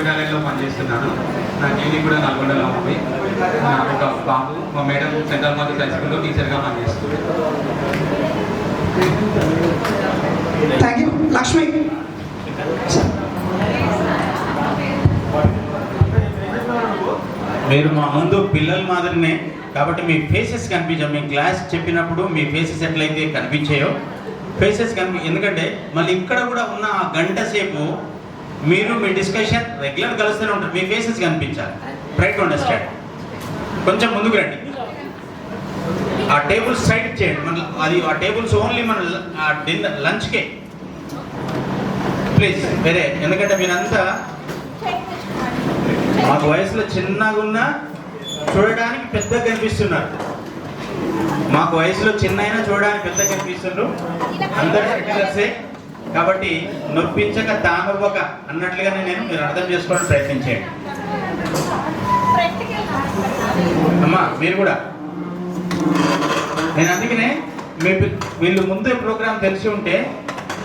టాలెంట్లో పనిచేస్తున్నాను. నా క్లినిక్ కూడా నల్గొండలో ఉంది. ఒక బాబు మా మేడం సెంట్రల్ మధ్య హై స్కూల్లో టీచర్గా పనిచేస్తుంది. Thank you. లక్ష్మి. మీరు మా ముందు పిల్లల మాదిరినే కాబట్టి మీ ఫేసెస్ కనిపించాం. మీ క్లాస్ చెప్పినప్పుడు మీ ఫేసెస్ ఎట్లయితే కనిపించాయో ఫేసెస్ ఎందుకంటే మళ్ళీ ఇక్కడ కూడా ఉన్న ఆ గంట సేపు మీరు మీ డిస్కషన్ రెగ్యులర్ కలుస్తూనే ఉంటారు. మీ ఫేసెస్ కనిపించాలి. Try to understand. కొంచెం ముందుకు రండి. ఆ టేబుల్ సైడ్ చేయండి. మన అది ఆ టేబుల్స్ ఓన్లీ మన డిన్నర్ లంచ్కే ప్లీజ్. వేరే ఎందుకంటే మీరంతా మాకు వయసులో చిన్నగా ఉన్నా చూడడానికి పెద్దగా కనిపిస్తున్నారు. మాకు వయసులో చిన్న అయినా చూడడానికి పెద్దగా కనిపిస్తున్నారు. అందరూ రెగ్యులర్సే కాబట్టి నొప్పించక తానవ్వక అన్నట్లుగానే నేను మీరు అర్థం చేసుకోవడానికి ప్రయత్నం చేయండి. అమ్మా మీరు కూడా నేను అందుకనే వీళ్ళు ముందే ప్రోగ్రామ్ తెలిసి ఉంటే